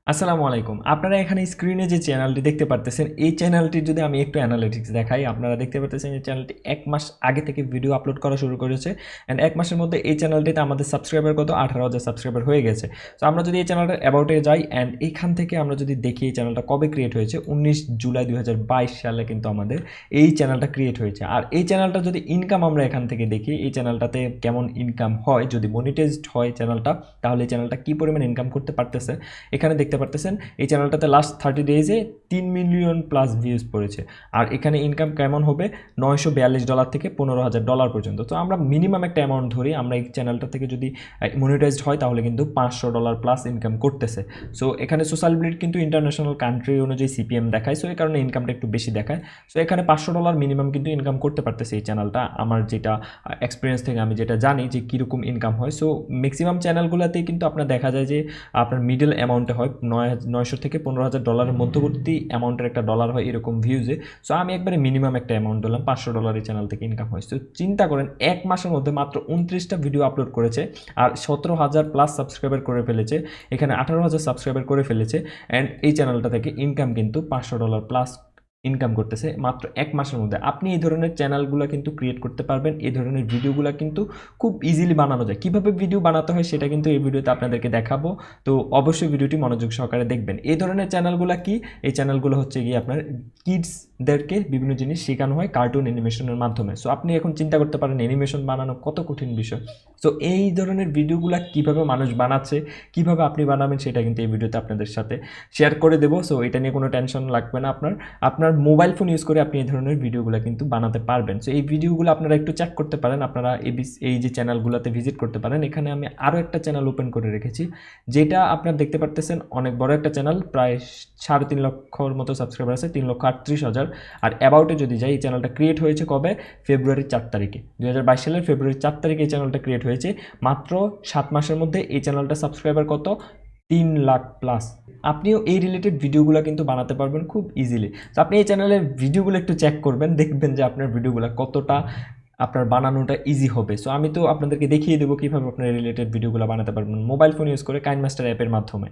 আসসালামু আলাইকুম। আপনারা এখানে স্ক্রিনে যে চ্যানেলটি দেখতে পারতেছেন, এই চ্যানেলটির যদি আমি একটু অ্যানালিটিক্স দেখাই, আপনারা দেখতে পারতেছেন এই চ্যানেলটি ১ মাস আগে থেকে ভিডিও আপলোড করা শুরু করেছে। অ্যান্ড ১ মাসের মধ্যে এই চ্যানেলটিতে আমাদের সাবস্ক্রাইবার কত ১৮,০০০ সাবস্ক্রাইবার হয়ে গেছে। সো আমরা যদি এই চ্যানেলটার অ্যাবাউট এ যাই অ্যান্ড এইখান থেকে আমরা যদি দেখি এই চ্যানেলটা কবে ক্রিয়েট হয়েছে, ১৯ জুলাই ২০২২ সালে কিন্তু আমাদের এই চ্যানেলটা ক্রিয়েট হয়েছে। আর এই চ্যানেলটা যদি ইনকাম আমরা এখান থেকে দেখি, এই চ্যানেলটাতে কেমন ইনকাম হয়, যদি মনিটাইজড হয় চ্যানেলটা, তাহলে এই চ্যানেলটা কী পরিমাণ ইনকাম করতে পারতেছে এখানে দেখতে পারতেছেন। এই চ্যানেলটাতে লাস্ট 30 ডেজে ৩ মিলিয়ন প্লাস ভিউজ পড়েছে। আর এখানে ইনকাম কেমন হবে, $৯৪২ থেকে $১৫,০০০ পর্যন্ত। তো আমরা মিনিমাম একটা অ্যামাউন্ট ধরি, আমরা এই চ্যানেলটা থেকে যদি মনিটাইজড হয় তাহলে কিন্তু $৫০০ প্লাস ইনকাম করতেছে। সো এখানে সোশ্যাল ব্লিড কিন্তু ইন্টারন্যাশনাল কান্ট্রি অনুযায়ী সিপিএম দেখায়, সো এই কারণে ইনকামটা একটু বেশি দেখায়। সো এখানে $৫০০ মিনিমাম কিন্তু ইনকাম করতে পারতেছে এই চ্যানেলটা, আমার যেটা এক্সপিরিয়েন্স থেকে আমি যেটা জানি যে কীরকম ইনকাম হয়। সো ম্যাক্সিমাম চ্যানেলগুলোতেই কিন্তু আপনার দেখা যায় যে আপনার মিডল অ্যামাউন্টে হয় ৯০০ থেকে $১৫,০০০ মধ্যবর্তী অ্যামাউন্টের একটা ডলার হয় এরকম ভিউজে। সো আমি একবারে মিনিমাম একটা অ্যামাউন্ট দিলাম, $৫০০ এই চ্যানেল থেকে ইনকাম হয়। সো চিন্তা করেন ১ মাসের মধ্যে মাত্র ২৯টা ভিডিও আপলোড করেছে আর ১৭,০০০ প্লাস সাবস্ক্রাইবার করে ফেলেছে, এখানে ১৮,০০০ সাবস্ক্রাইবার করে ফেলেছে। অ্যান্ড এই চ্যানেলটা থেকে ইনকাম কিন্তু $৫০০ প্লাস ইনকাম করতেছে মাত্র ১ মাসের মধ্যে। আপনি এই ধরনের চ্যানেলগুলো কিন্তু ক্রিয়েট করতে পারবেন, এই ধরনের ভিডিওগুলো কিন্তু খুব ইজিলি বানানো যায়। কীভাবে ভিডিও বানাতে হয় সেটা কিন্তু এই ভিডিওতে আপনাদেরকে দেখাবো। তো অবশ্যই ভিডিওটি মনোযোগ সহকারে দেখবেন। এই ধরনের চ্যানেলগুলো কি? এই চ্যানেলগুলো হচ্ছে গিয়ে আপনার কিডসদেরকে বিভিন্ন জিনিস শেখানো হয় কার্টুন অ্যানিমেশনের মাধ্যমে। সো আপনি এখন চিন্তা করতে পারেন অ্যানিমেশন বানানো কত কঠিন বিষয়। সো এই ধরনের ভিডিওগুলো কীভাবে মানুষ বানাচ্ছে, কীভাবে আপনি বানাবেন সেটা কিন্তু এই ভিডিওতে আপনাদের সাথে শেয়ার করে দেবো। সো এটা নিয়ে কোনো টেনশন লাগবে না আপনার মোবাইল ফোন ইউজ করে আপনি এই ধরনের ভিডিওগুলো কিন্তু বানাতে পারবেন। সো এই ভিডিওগুলো আপনারা একটু চেক করতে পারেন, আপনারা এই যে চ্যানেলগুলোতে ভিজিট করতে পারেন। এখানে আমি আরও একটা চ্যানেল ওপেন করে রেখেছি, যেটা আপনারা দেখতে পারতেছেন অনেক বড় একটা চ্যানেল, প্রায় ৩.৫ লক্ষর মতো সাবস্ক্রাইবার আছে, ৩,৩৮,০০০। আর অ্যাবাউটে যদি যাই, এই চ্যানেলটা ক্রিয়েট হয়েছে কবে, ফেব্রুয়ারির ৪ তারিখে ২০২২ সালের ফেব্রুয়ারির ৪ তারিখে এই চ্যানেলটা ক্রিয়েট হয়েছে। মাত্র ৭ মাসের মধ্যে এই চ্যানেলটা সাবস্ক্রাইবার কত, ৩ লাখ প্লাস। আপনিও এই রিলেটেড ভিডিওগুলো কিন্তু বানাতে পারবেন খুব ইজিলি। তো আপনি এই চ্যানেলের ভিডিওগুলো একটু চেক করবেন, দেখবেন যে আপনার ভিডিওগুলো কতটা আপনার বানানোটা ইজি হবে। সো আমি তো আপনাদেরকে দেখিয়ে দেবো কীভাবে আপনার রিলেটেড ভিডিওগুলো বানাতে পারবেন মোবাইল ফোন ইউজ করে কাইনমাস্টার অ্যাপের মাধ্যমে।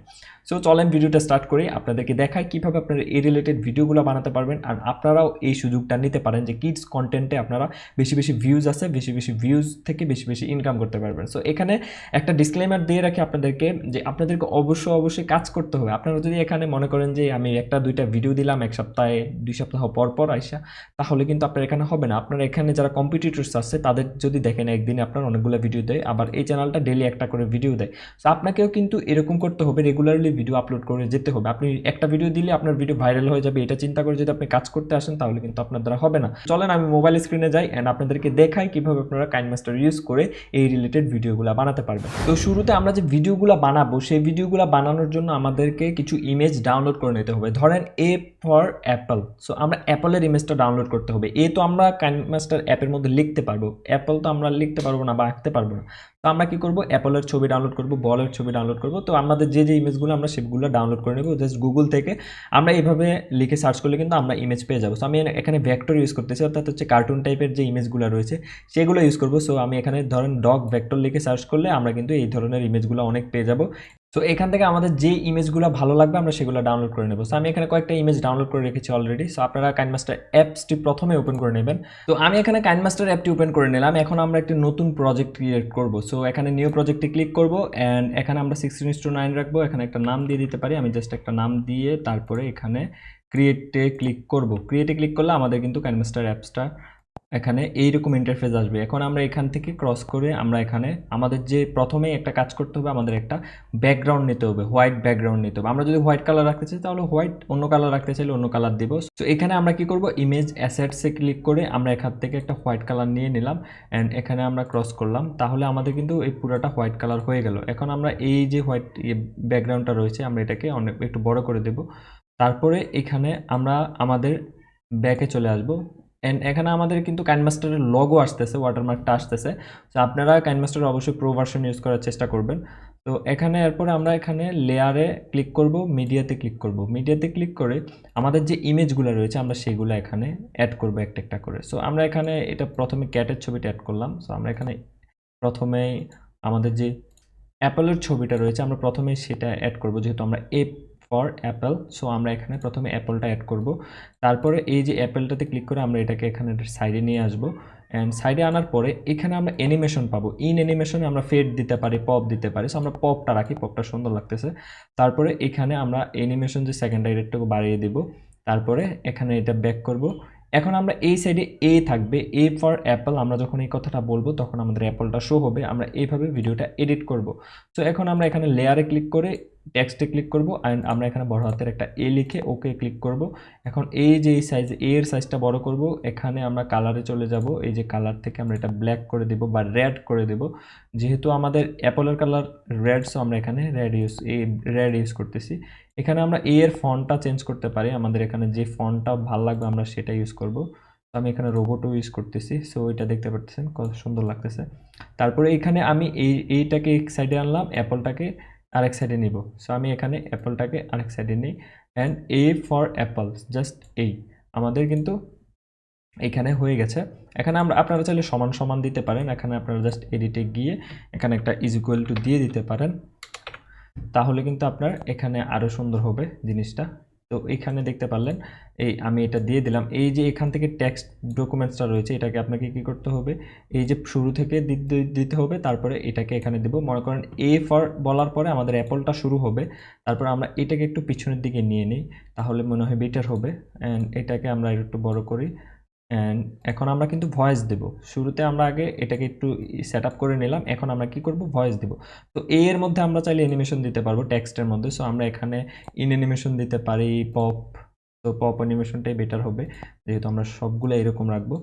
সো চলেন ভিডিওটা স্টার্ট করি, আপনাদেরকে দেখাই কীভাবে আপনারা এই রিলেটেড ভিডিওগুলো বানাতে পারবেন। আর আপনারাও এই সুযোগটা নিতে পারেন যে কিডস কন্টেন্টে আপনারা বেশি বেশি ভিউজ আছে, বেশি বেশি ভিউজ থেকে বেশি বেশি ইনকাম করতে পারবেন। সো এখানে একটা ডিসক্লেমার দিয়ে রাখি আপনাদেরকে, যে আপনাদেরকে অবশ্যই কাজ করতে হবে। আপনারা যদি এখানে মনে করেন যে আমি একটা দুইটা ভিডিও দিলাম ১ সপ্তাহে ২ সপ্তাহ পর পর আইসা, তাহলে কিন্তু আপনার এখানে হবে না। আপনার এখানে যারা কম্পিটিটরস আছে তাদের যদি দেখেন একদিনে আপনার অনেকগুলো ভিডিও দেয়, আবার এই চ্যানেলটা ডেলি একটা করে ভিডিও দেয়। সো আপনাকেও কিন্তু এরকম করতে হবে, রেগুলারলি ভিডিও আপলোড করে যেতে হবে। আপনি একটা ভিডিও দিলে আপনার ভিডিও ভাইরাল হয়ে যাবে, এটা চিন্তা করে যদি আপনি কাজ করতে আসেন তাহলে কিন্তু আপনার দ্বারা হবে না। চলেন আমি মোবাইল স্ক্রিনে যাই অ্যান্ড আপনাদেরকে দেখাই কীভাবে আপনারা কাইনমাস্টার ইউজ করে এই রিলেটেড ভিডিওগুলো বানাতে পারবেন। তো শুরুতে আমরা যে ভিডিওগুলো বানাবো, সেই ভিডিওগুলো বানানোর জন্য আমাদেরকে কিছু ইমেজ ডাউনলোড করে নিতে হবে। ধরেন এ ফর অ্যাপল, সো আমরা অ্যাপলের ইমেজটা ডাউনলোড করতে হবে। এ তো আমরা কাইনমাস্টার অ্যাপের মধ্যে লিখতে পারবো, অ্যাপল তো আমরা লিখতে পারবো না বা আঁকতে পারবো না। তো আমরা কী করবো, অ্যাপলের ছবি ডাউনলোড করবো, বলের ছবি ডাউনলোড করবো। তো আমাদের যে ইমেজগুলো আমরা সেগুলো ডাউনলোড করে নেবো জাস্ট গুগল থেকে। আমরা এইভাবে লিখে সার্চ করলে কিন্তু আমরা ইমেজ পেয়ে যাবো। সো আমি এখানে ভেক্টর ইউজ করতেছি, অর্থাৎ হচ্ছে কার্টুন টাইপের যে ইমেজগুলো রয়েছে সেগুলো ইউজ করবো। সো আমি এখানে ধরেন ডগ ভেক্টর লিখে সার্চ করলে আমরা কিন্তু এই ধরনের ইমেজগুলো অনেক পেয়ে যাবো। সো এখান থেকে আমাদের যে ইমেজগুলো ভালো লাগবে আমরা সেগুলো ডাউনলোড করে নেব। সো আমি এখানে কয়েকটা ইমেজ ডাউনলোড করে রেখেছি অলরেডি। সো আপনারা কাইনমাস্টার অ্যাপসটি প্রথমে ওপেন করে নেবেন। তো আমি এখানে কাইনমাস্টার অ্যাপটি ওপেন করে নিলাম। এখন আমরা একটি নতুন প্রজেক্ট ক্রিয়েট করব। সো এখানে নিউ প্রজেক্টে ক্লিক করব অ্যান্ড এখানে আমরা 16:9 রাখবো। এখানে একটা নাম দিয়ে দিতে পারি, আমি জাস্ট একটা নাম দিয়ে তারপরে এখানে ক্রিয়েটে ক্লিক করব। ক্রিয়েটে ক্লিক করলে আমাদের কিন্তু কাইনমাস্টার অ্যাপসটা এখানে এইরকম ইন্টারফেস আসবে। এখন আমরা এখান থেকে ক্রস করে আমরা এখানে আমাদের যে প্রথমে একটা কাজ করতে হবে, আমাদের একটা ব্যাকগ্রাউন্ড নিতে হবে, হোয়াইট ব্যাকগ্রাউন্ড নিতে হবে। আমরা যদি হোয়াইট কালার রাখতে চাই তাহলে হোয়াইট, অন্য কালার রাখতে চাইলে অন্য কালার দিব। তো এখানে আমরা কি করব, ইমেজ অ্যাসেটসে ক্লিক করে আমরা এখান থেকে একটা হোয়াইট কালার নিয়ে নিলাম অ্যান্ড এখানে আমরা ক্রস করলাম, তাহলে আমাদের কিন্তু এই পুরোটা হোয়াইট কালার হয়ে গেল। এখন আমরা এই যে হোয়াইট ব্যাকগ্রাউন্ডটা রয়েছে আমরা এটাকে অনেক একটু বড় করে দেব। তারপরে এখানে আমরা আমাদের ব্যাকে চলে আসবো অ্যান্ড এখানে আমাদের কিন্তু কাইনমাস্টারের লোগো আসতেছে, ওয়াটারমার্কটা আসতেছে। তো আপনারা কাইনমাস্টার অবশ্যই প্রো ভার্সন ইউজ করার চেষ্টা করবেন। তো এখানে এরপরে আমরা এখানে লেয়ারে ক্লিক করব, মিডিয়াতে ক্লিক করব। মিডিয়াতে ক্লিক করে আমাদের যে ইমেজগুলো রয়েছে আমরা সেগুলো এখানে অ্যাড করব একটা একটা করে। সো আমরা এখানে এটা প্রথমে ক্যাটের ছবিটা অ্যাড করলাম। সো আমরা এখানে প্রথমেই আমাদের যে অ্যাপলের ছবিটা রয়েছে আমরা প্রথমেই সেটা অ্যাড করব, যেহেতু আমরা এ ফর অ্যাপেল। সো আমরা এখানে প্রথমে অ্যাপেলটা অ্যাড করব, তারপরে এই যে অ্যাপেলটাতে ক্লিক করে আমরা এটাকে এখানে সাইডে নিয়ে আসবো। অ্যান্ড সাইডে আনার পরে এখানে আমরা অ্যানিমেশন পাবো। ইন অ্যানিমেশনে আমরা ফেড দিতে পারি, পপ দিতে পারি। সো আমরা পপটা রাখি, পপটা সুন্দর লাগতেছে। তারপরে এখানে আমরা অ্যানিমেশন যে সেকেন্ডারি রেটটাকে বাড়িয়ে দিব, তারপরে এখানে এটা ব্যাক করব। এখন আমরা এই সাইডে এ থাকবে, এ ফর অ্যাপল। আমরা যখন এই কথাটা বলবো তখন আমাদের অ্যাপলটা শো হবে। আমরা এইভাবে ভিডিওটা এডিট করব। সো এখন আমরা এখানে লেয়ারে ক্লিক করে টেক্সটে ক্লিক করব, অ্যান্ড আমরা এখানে বড় হাতের একটা এ লিখে ওকে ক্লিক করব। এখন এই যে এই সাইজ, এর সাইজটা বড় করব। এখানে আমরা কালারে চলে যাব, এই যে কালার থেকে আমরা এটা ব্ল্যাক করে দেব বা রেড করে দেব। যেহেতু আমাদের অ্যাপলের কালার রেড, সো আমরা এখানে রেড ইউজ করতেছি। এখানে আমরা এর ফন্টটা চেঞ্জ করতে পারি, আমাদের এখানে যে ফন্টটা ভালো লাগবে আমরা সেটা ইউজ করব। তো আমি এখানে রোবটও ইউজ করতেছি। সো এটা দেখতে পাচ্ছেন কত সুন্দর লাগতেছে। তারপরে এখানে আমি এইটাকে এক সাইডে আনলাম, অ্যাপলটাকে আরেক সাইডে নিব। সো আমি এখানে অ্যাপলটাকে আরেক সাইডে নিই, and a for Apple, just এই আমাদের কিন্তু এখানে হয়ে গেছে। এখানে আপনারা চাইলে সমান সমান দিতে পারেন। এখানে আপনারা জাস্ট এডিটে গিয়ে এখানে একটা ইজ ইকুয়াল টু দিয়ে দিতে পারেন, তাহলে কিন্তু আপনার এখানে আরও সুন্দর হবে জিনিসটা। তো এখানে দেখতে পারলেন এই আমি এটা দিয়ে দিলাম। এই যে এখান থেকে টেক্সট ডকুমেন্টসটা রয়েছে, এটাকে আপনাকে কি করতে হবে, এই যে শুরু থেকে দিতে হবে, তারপরে এটাকে এখানে দেব। মনে করেন এ ফর বলার পরে আমাদের অ্যাপলটা শুরু হবে, তারপর আমরা এটাকে একটু পিছনের দিকে নিয়ে নিই, তাহলে মনে হয় বেটার হবে। অ্যান্ড এটাকে আমরা একটু বড় করি। অ্যান্ড এখন আমরা কিন্তু ভয়েস দেব। শুরুতে আমরা আগে এটাকে একটু সেট আপ করে নিলাম, এখন আমরা কি করব, ভয়েস দেব। তো এর মধ্যে আমরা চাইলে অ্যানিমেশন দিতে পারবো টেক্সটের মধ্যে। সো আমরা এখানে ইন অ্যানিমেশন দিতে পারি, পপ। তো পপ অ্যানিমেশনটাই বেটার হবে, যেহেতু আমরা সবগুলো এরকম রাখবো।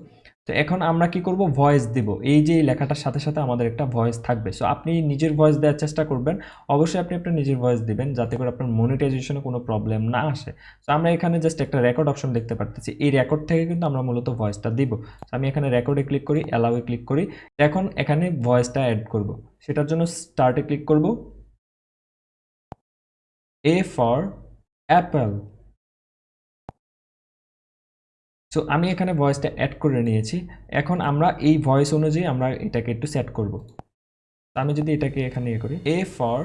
তো এখন আমরা কি করব, ভয়েস দিব। এই যে লেখাটার সাথে সাথে আমাদের একটা ভয়েস থাকবে। সো আপনি নিজের ভয়েস দেওয়ার চেষ্টা করবেন। অবশ্যই আপনি আপনার নিজের ভয়েস দিবেন, যাতে করে আপনার মনিটাইজেশনে কোনো প্রবলেম না আসে। তো আমরা এখানে জাস্ট একটা রেকর্ড অপশন দেখতে পাচ্ছি, এই রেকর্ড থেকে কিন্তু আমরা মূলত ভয়েসটা দিব। আমি এখানে রেকর্ডে ক্লিক করি, অ্যালাউয়ে ক্লিক করি। এখন এখানে ভয়েসটা অ্যাড করব, সেটার জন্য স্টার্টে ক্লিক করব, এ ফর অ্যাপল। সো আমি এখানে ভয়েসটা অ্যাড করে নিয়েছি। এখন আমরা এই ভয়েস অনুযায়ী আমরা এটাকে একটু সেট করব। আমি যদি এটাকে এখানে ইয়ে করি, এ ফর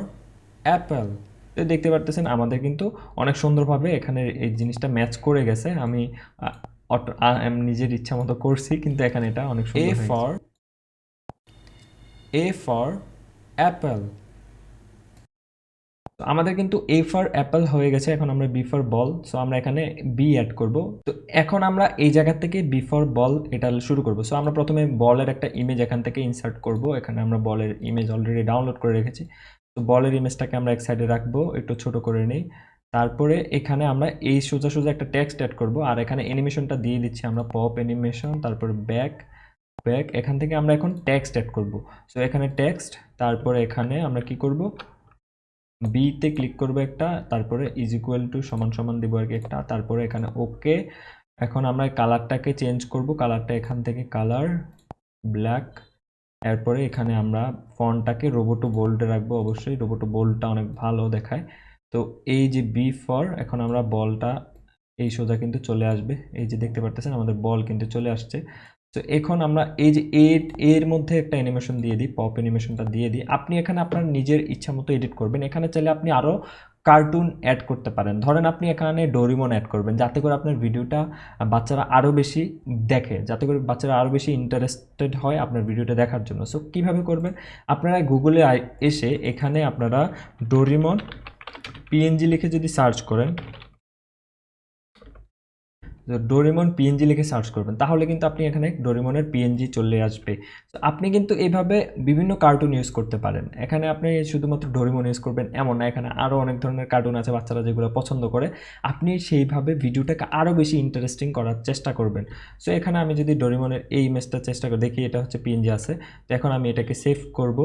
অ্যাপল, তো দেখতে পারতেছেন আমাদের কিন্তু অনেক সুন্দরভাবে এখানে এই জিনিসটা ম্যাচ করে গেছে। আমি নিজের ইচ্ছা মতো করছি, কিন্তু এখানে এটা অনেক সুন্দর। এ ফর অ্যাপল, আমাদের কিন্তু এ ফর অ্যাপল হয়ে গেছে। এখন আমরা বি ফর বল, সো আমরা এখানে বি অ্যাড করব। তো এখন আমরা এই জায়গা থেকে বি ফর বল এটা শুরু করব। সো আমরা প্রথমে বলের একটা ইমেজ এখান থেকে ইনসার্ট করব। এখানে আমরা বলের ইমেজ অলরেডি ডাউনলোড করে রেখেছি। তো বলের ইমেজটাকে আমরা এক সাইডে রাখবো, একটু ছোট করে নিই। তারপরে এখানে আমরা এই সোজা সোজা একটা টেক্সট অ্যাড করব, আর এখানে অ্যানিমেশনটা দিয়ে দিচ্ছি আমরা পপ অ্যানিমেশন, তারপর ব্যাক। এখান থেকে আমরা এখন টেক্সট অ্যাড করব। সো এখানে টেক্সট, তারপরে এখানে আমরা কি করব, বিতে ক্লিক করবো একটা, তারপরে ইজ ইকুয়াল টু সমান সমান দিব আর কি একটা, তারপরে এখানে ওকে। এখন আমরা কালারটাকে চেঞ্জ করব, কালারটা এখান থেকে কালার ব্ল্যাক। এরপরে এখানে আমরা ফন্টটাকে রোবোটো বোল্ডে রাখবো, অবশ্যই রোবোটো বোল্ডটা অনেক ভালো দেখায়। তো এই যে বি ফর, এখন আমরা বলটা এই সোজা কিন্তু চলে আসবে, এই যে দেখতে পারতেছেন আমাদের বল কিন্তু চলে আসছে। তো এখন আমরা এই যে এর মধ্যে একটা অ্যানিমেশন দিয়ে দিই, পপ অ্যানিমেশনটা দিয়ে দিই। আপনি এখানে আপনার নিজের ইচ্ছা মতো এডিট করবেন। এখানে চাইলে আপনি আরও কার্টুন অ্যাড করতে পারেন। ধরেন আপনি এখানে ডোরিমন অ্যাড করবেন, যাতে করে আপনার ভিডিওটা বাচ্চারা আরও বেশি দেখে, যাতে করে বাচ্চারা আরও বেশি ইন্টারেস্টেড হয় আপনার ভিডিওটা দেখার জন্য। সো কীভাবে করবেন, আপনারা গুগলে এসে এখানে আপনারা ডোরিমন পিএনজি লিখে যদি সার্চ করেন, ডোরেমন পিএনজি লিখে সার্চ করবেন, তাহলে কিন্তু আপনি এখানে ডোরেমনের পিএনজি চলে আসবে। তো আপনি কিন্তু এইভাবে বিভিন্ন কার্টুন ইউজ করতে পারেন। এখানে আপনি শুধুমাত্র ডোরেমন ইউজ করবেন এমন না, এখানে আরও অনেক ধরনের কার্টুন আছে বাচ্চারা যেগুলো পছন্দ করে। আপনি সেইভাবে ভিডিওটাকে আরও বেশি ইন্টারেস্টিং করার চেষ্টা করবেন। সো এখানে আমি যদি ডোরেমনের এই ইমেজটা চেষ্টা করে দেখি, এটা হচ্ছে পিএনজি আছে। তো এখন আমি এটাকে সেভ করব,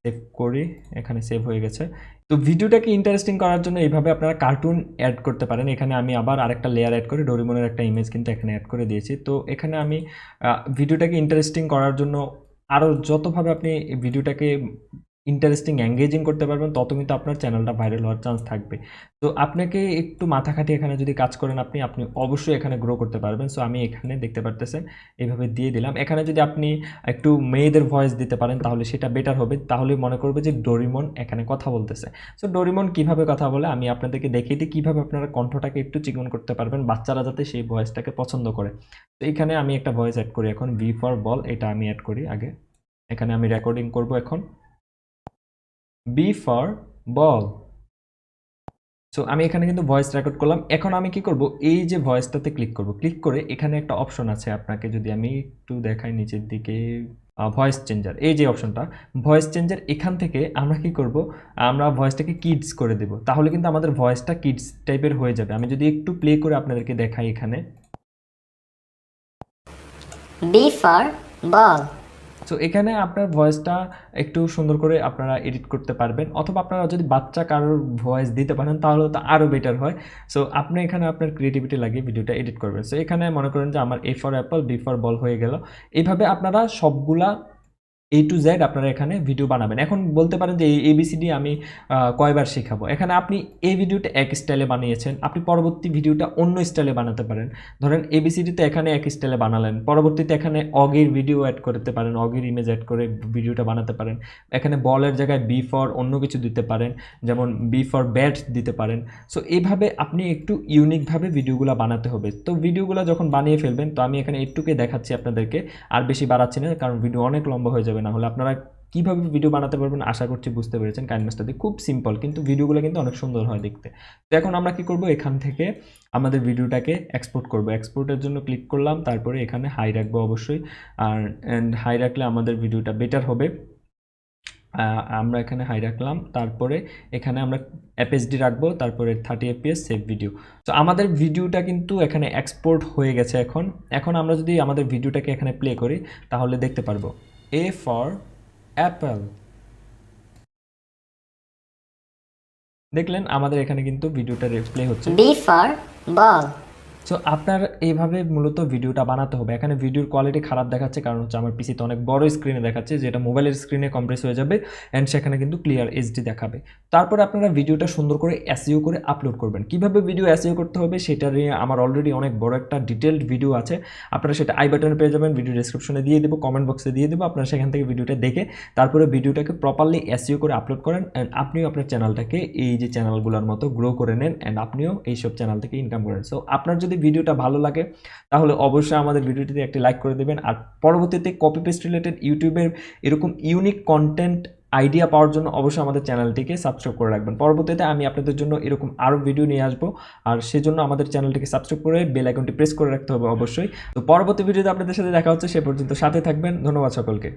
সেভ করি, এখানে সেভ হয়ে গেছে। তো ভিডিওটাকে ইন্টারেস্টিং করার জন্য এইভাবে আপনারা কার্টুন অ্যাড করতে পারেন। এখানে আমি আবার আরেকটা লেয়ার অ্যাড করে ডোরেমনের একটা ইমেজ কিন্তু এখানে অ্যাড করে দিয়েছি। তো এখানে আমি ভিডিওটাকে ইন্টারেস্টিং করার জন্য আরও যতভাবে আপনি ভিডিওটাকে ইন্টারেস্টিং এঙ্গেজিং করতে পারবেন, তত কিন্তু আপনার চ্যানেলটা ভাইরাল হওয়ার চান্স থাকবে। তো আপনাকে একটু মাথা খাটিয়ে এখানে যদি কাজ করেন আপনি অবশ্যই এখানে গ্রো করতে পারবেন। সো আমি এখানে দেখতে পারতেছেন এইভাবে দিয়ে দিলাম। এখানে যদি আপনি একটু মেয়েদের ভয়েস দিতে পারেন তাহলে সেটা বেটার হবে। তাহলে মনে করবে যে ডোরিমন এখানে কথা বলতেছে। সো ডোরিমন কিভাবে কথা বলে আমি আপনাদেরকে দেখিয়ে দিই, কিভাবে আপনারা কণ্ঠটাকে একটু চিকন করতে পারবেন, বাচ্চারা যাতে সেই ভয়েসটাকে পছন্দ করে। তো এখানে আমি একটা ভয়েস অ্যাড করি এখন, বি ফর বল, এটা আমি অ্যাড করি আগে। এখানে আমি রেকর্ডিং করব এখন, বি ফর বল। সো আমি এখানে কিন্তু ভয়েস রেকর্ড করলাম। এখন আমি কি করব, এই যে ভয়েসটাতে ক্লিক করব, ক্লিক করে এখানে একটা অপশন আছে, আপনাকে যদি আমি একটু দেখাই নিচের দিকে, ভয়েস চেঞ্জার, এই যে অপশনটা ভয়েস চেঞ্জার, এখান থেকে আমরা কি করব, আমরা ভয়েসটাকে কিডস করে দেব, তাহলে কিন্তু আমাদের ভয়েসটা কিডস টাইপের হয়ে যাবে। আমি যদি একটু প্লে করে আপনাদেরকে দেখাই এখানে, B for ball. সো এখানে আপনার ভয়েসটা একটু সুন্দর করে আপনারা এডিট করতে পারবেন, অথবা আপনারা যদি বাচ্চা কারোর ভয়েস দিতে পারেন তাহলে তো আরও বেটার হয়। সো আপনি এখানে আপনার ক্রিয়েটিভিটি লাগিয়ে ভিডিওটা এডিট করবেন। সো এখানে মনে করেন যে আমার A for apple, B for ball হয়ে গেল। এইভাবে আপনারা সবগুলা A to Z আপনারা এখানে ভিডিও বানাবেন। এখন বলতে পারেন যে এই ABCD আমি কয়বার শেখাবো। এখানে আপনি এই ভিডিওটা এক স্টাইলে বানিয়েছেন, আপনি পরবর্তী ভিডিওটা অন্য স্টাইলে বানাতে পারেন। ধরেন ABCD তে এখানে এক স্টাইলে বানালেন, পরবর্তীতে এখানে অগের ভিডিও অ্যাড করতে পারেন, অগের ইমেজ অ্যাড করে ভিডিওটা বানাতে পারেন। এখানে বলের জায়গায় বি ফর অন্য কিছু দিতে পারেন, যেমন বি ফর ব্যাট দিতে পারেন। সো এইভাবে আপনি একটু ইউনিকভাবে ভিডিওগুলো বানাতে হবে। তো ভিডিওগুলো যখন বানিয়ে ফেলবেন, তো আমি এখানে একটুকে দেখাচ্ছি আপনাদেরকে, আর বেশি বাড়াচ্ছি না কারণ ভিডিও অনেক লম্বা হয়ে যাবে। না হলে আপনারা কীভাবে ভিডিও বানাতে পারবেন আশা করছি বুঝতে পেরেছেন। কাইনমাস্টার দিয়ে খুব সিম্পল, কিন্তু ভিডিওগুলো কিন্তু অনেক সুন্দর হয় দেখতে। তো এখন আমরা কি করব, এখান থেকে আমাদের ভিডিওটাকে এক্সপোর্ট করব। এক্সপোর্টের জন্য ক্লিক করলাম, তারপরে এখানে হাই রাখবো অবশ্যই, আর হাই রাখলে আমাদের ভিডিওটা বেটার হবে। আমরা এখানে হাই রাখলাম, তারপরে এখানে আমরা FHD রাখবো, তারপরে 30 FPS সেভ ভিডিও। তো আমাদের ভিডিওটা কিন্তু এখানে এক্সপোর্ট হয়ে গেছে। এখন আমরা যদি আমাদের ভিডিওটাকে এখানে প্লে করি তাহলে দেখতে পারবো A ফর অ্যাপল। দেখলেন আমাদের এখানে কিন্তু ভিডিওটা প্লে হচ্ছে। B for ball. সো আপনার এইভাবে মূলত ভিডিওটা বানাতে হবে। এখানে ভিডিওর কোয়ালিটি খারাপ দেখাচ্ছে কারণ হচ্ছে আমার পিসিতে অনেক বড় স্ক্রিনে দেখাচ্ছে, যেটা মোবাইলের স্ক্রিনে কম্প্রেস হয়ে যাবে অ্যান্ড সেখানে কিন্তু ক্লিয়ার HD দেখাবে। তারপরে আপনারা ভিডিওটা সুন্দর করে SEO করে আপলোড করবেন। কিভাবে ভিডিও SEO করতে হবে সেটা নিয়ে আমার অলরেডি অনেক বড় একটা ডিটেলড ভিডিও আছে, আপনারা সেটা আই বাটনে পেয়ে যাবেন, ভিডিও ডেসক্রিপশনে দিয়ে দেবো, কমেন্ট বক্সে দিয়ে দেবো। আপনারা সেখান থেকে ভিডিওটা দেখে তারপরে ভিডিওটাকে প্রপারলি SEO করে আপলোড করেন অ্যান্ড আপনিও আপনার চ্যানেলটাকে এই যে চ্যানেলগুলোর মতো গ্রো করে নেন অ্যান্ড আপনিও এইসব চ্যানেল থেকে ইনকাম করেন। সো আপনার যদি ভিডিওটা ভালো লাগে তাহলে অবশ্যই আমাদের ভিডিওটিতে একটি লাইক করে দেবেন। আর পরবর্তীতে কপি পেস্ট রিলেটেড ইউটিউবের এরকম ইউনিক কন্টেন্ট আইডিয়া পাওয়ার জন্য অবশ্যই আমাদের চ্যানেলটিকে সাবস্ক্রাইব করে রাখবেন। পরবর্তীতে আমি আপনাদের জন্য এরকম আরও ভিডিও নিয়ে আসবো, আর সেজন্য আমাদের চ্যানেলটিকে সাবস্ক্রাইব করে বেল আইকনটি প্রেস করে রাখতে হবে অবশ্যই। তো পরবর্তী ভিডিওতে আপনাদের সাথে দেখা হচ্ছে, সে পর্যন্ত সাথে থাকবেন। ধন্যবাদ সকলকে।